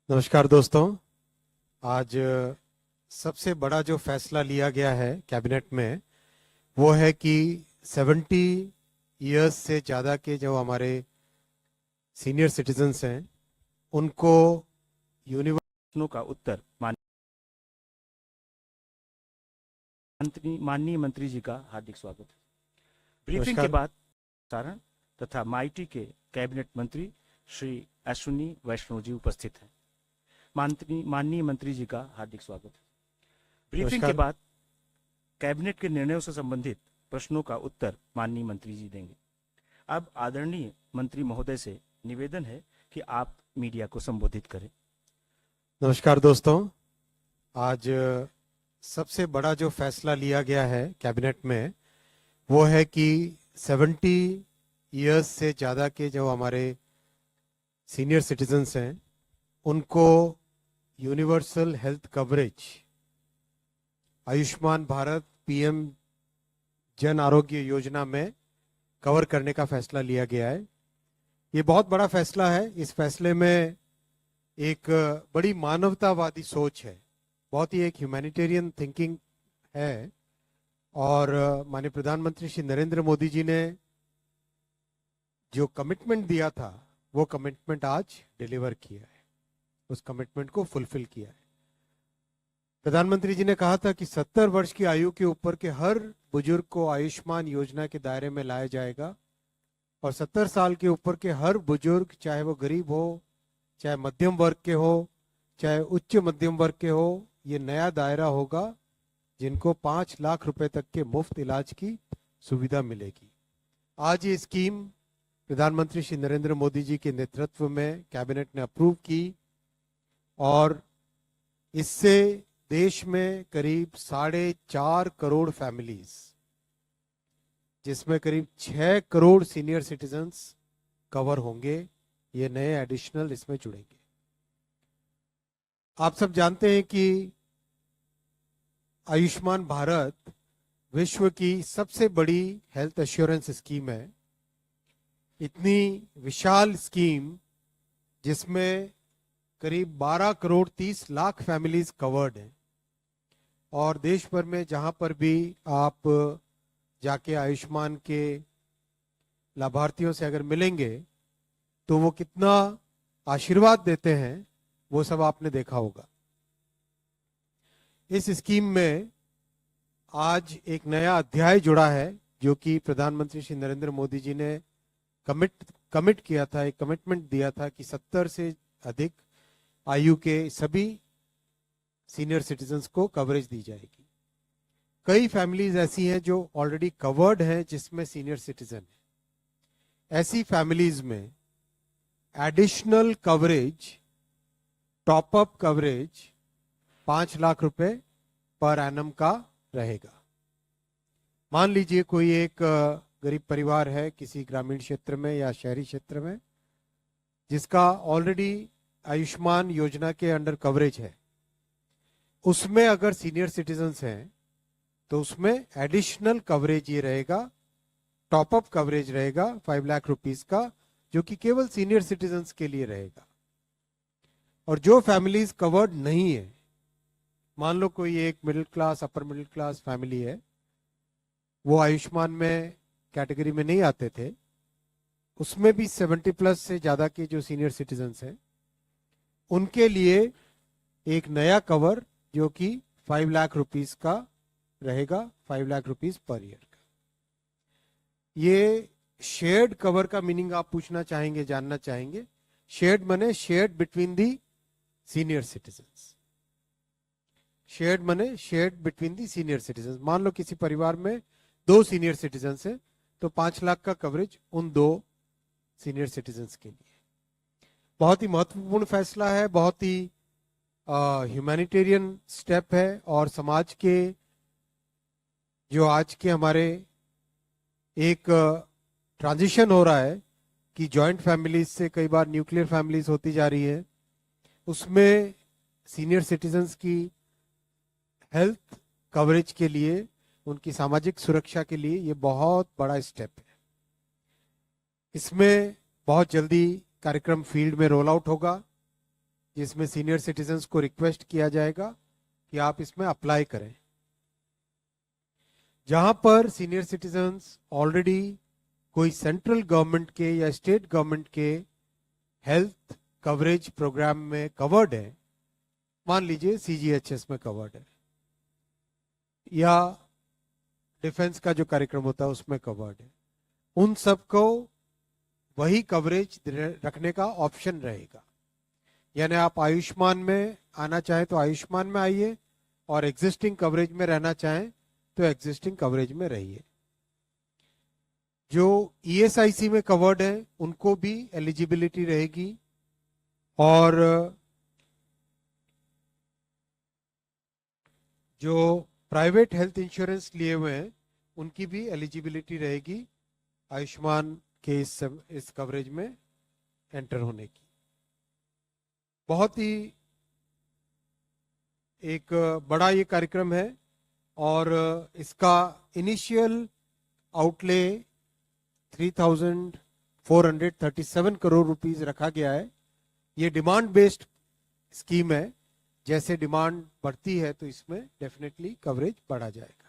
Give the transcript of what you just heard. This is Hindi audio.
नमस्कार दोस्तों। आज सबसे बड़ा जो फैसला लिया गया है कैबिनेट में वो है कि 70 इयर्स से ज़्यादा के जो हमारे सीनियर सिटीजन्स हैं उनको प्रश्नों का उत्तर माननीय मंत्री जी का हार्दिक स्वागत है। ब्रीफिंग के नमस्कार। बाद सारण तथा माईटी के कैबिनेट मंत्री श्री अश्विनी वैष्णव जी उपस्थित हैं। माननीय मंत्री जी का हार्दिक स्वागत है। ब्रीफिंग के नमस्कार। बाद कैबिनेट के निर्णयों से संबंधित प्रश्नों का उत्तर माननीय मंत्री जी देंगे। अब आदरणीय मंत्री महोदय से निवेदन है कि आप मीडिया को संबोधित करें। नमस्कार दोस्तों। आज सबसे बड़ा जो फैसला लिया गया है कैबिनेट में वो है कि 70 इयर्स से ज़्यादा के जो हमारे सीनियर सिटीजन्स हैं उनको universal health coverage Ayushman Bharat PM Jan Arogya Yojana में कवर करने का फैसला लिया गया है। ये बहुत बड़ा फैसला है। इस फैसले में एक बड़ी मानवतावादी सोच है, बहुत ही एक ह्यूमैनिटेरियन थिंकिंग है और माननीय प्रधानमंत्री श्री नरेंद्र मोदी जी ने जो कमिटमेंट दिया था वो कमिटमेंट आज डिलीवर किया है, उस कमिटमेंट को फुलफिल किया है। प्रधानमंत्री जी ने कहा था कि 70 वर्ष की आयु के ऊपर के हर बुजुर्ग को आयुष्मान योजना के दायरे में लाया जाएगा और 70 साल के ऊपर के हर बुजुर्ग, चाहे वो गरीब हो, चाहे मध्यम वर्ग के हो, चाहे उच्च मध्यम वर्ग के हो, ये नया दायरा होगा जिनको 5 लाख रुपए तक के मुफ्त इलाज की सुविधा मिलेगी। आज ये स्कीम प्रधानमंत्री श्री नरेंद्र मोदी जी के नेतृत्व में कैबिनेट ने अप्रूव की और इससे देश में करीब 4.5 करोड़ फैमिलीज, जिसमें करीब 6 करोड़ सीनियर सिटीजन्स कवर होंगे, ये नए एडिशनल इसमें जुड़ेंगे। आप सब जानते हैं कि आयुष्मान भारत विश्व की सबसे बड़ी हेल्थ एश्योरेंस स्कीम है। इतनी विशाल स्कीम जिसमें करीब 12 करोड़ 30 लाख फैमिलीज कवर्ड हैं और देश भर में जहां पर भी आप जाके आयुष्मान के लाभार्थियों से अगर मिलेंगे तो वो कितना आशीर्वाद देते हैं वो सब आपने देखा होगा। इस स्कीम में आज एक नया अध्याय जुड़ा है जो कि प्रधानमंत्री श्री नरेंद्र मोदी जी ने कमिट किया था, एक कमिटमेंट दिया था कि 70 से अधिक आयु के सभी सीनियर सिटीजन्स को कवरेज दी जाएगी। कई फैमिलीज ऐसी हैं जो ऑलरेडी कवर्ड हैं जिसमें सीनियर सिटीजन है। ऐसी फैमिलीज में additional coverage, top up coverage 5 lakh रुपए पर एनम का रहेगा। मान लीजिए कोई एक गरीब परिवार है किसी ग्रामीण क्षेत्र में या शहरी क्षेत्र में जिसका ऑलरेडी आयुष्मान योजना के अंडर कवरेज है, उसमें अगर सीनियर सिटीजन्स हैं तो उसमें एडिशनल कवरेज ये रहेगा, टॉपअप कवरेज रहेगा 5 लाख रुपीस का, जो कि केवल सीनियर सिटीजन्स के लिए रहेगा। और जो फैमिलीज कवर्ड नहीं है, मान लो कोई एक middle class, upper middle class family है, वो आयुष्मान में कैटेगरी में नहीं आते थे, उसमें भी 70 प्लस से ज्यादा के जो सीनियर सिटीजन्स हैं उनके लिए एक नया कवर जो कि 5 लाख रुपीस का रहेगा, 5 लाख रुपीस पर ईयर का। ये शेयर्ड कवर का मीनिंग आप पूछना चाहेंगे, जानना चाहेंगे। शेयर्ड माने shared between the senior citizens. Shared माने shared between the senior citizens. मान लो किसी परिवार में 2 सीनियर सिटीजन्स है तो 5 लाख का कवरेज उन 2 सीनियर सिटीजन्स के लिए। बहुत ही महत्वपूर्ण फैसला है, बहुत ही ह्यूमैनिटेरियन स्टेप है और समाज के जो आज के हमारे एक ट्रांजिशन हो रहा है कि जॉइंट फैमिलीज से कई बार न्यूक्लियर फैमिलीज होती जा रही है, उसमें सीनियर सिटीजन्स की हेल्थ कवरेज के लिए, उनकी सामाजिक सुरक्षा के लिए ये बहुत बड़ा स्टेप है। इसमें बहुत जल्दी कार्यक्रम फील्ड में रोल आउट होगा। जिसमें सीनियर सिटीजन्स को रिक्वेस्ट किया जाएगा कि आप इसमें अप्लाई करें। जहां पर सीनियर सिटीजन्स ऑलरेडी कोई सेंट्रल गवर्नमेंट के या स्टेट गवर्नमेंट के हेल्थ कवरेज प्रोग्राम में कवर्ड है, मान लीजिए सीजीएचएस में कवर्ड है या डिफेंस का जो कार्यक्रम होता है उसमें कवर्ड है, उन सबको वही कवरेज रखने का ऑप्शन रहेगा। यानी आप आयुष्मान में आना चाहें तो आयुष्मान में आइए और एग्जिस्टिंग कवरेज में रहना चाहें तो एग्जिस्टिंग कवरेज में रहिए। जो ईएसआईसी में कवर्ड है उनको भी एलिजिबिलिटी रहेगी और जो प्राइवेट हेल्थ इंश्योरेंस लिए हुए हैं उनकी भी एलिजिबिलिटी रहेगी आयुष्मान के इस कवरेज में एंटर होने की। बहुत ही एक बड़ा ये कार्यक्रम है और इसका इनिशियल आउटले 3,437 करोड़ रुपीस रखा गया है। ये डिमांड बेस्ड स्कीम है, जैसे डिमांड बढ़ती है तो इसमें डेफिनेटली कवरेज बढ़ा जाएगा।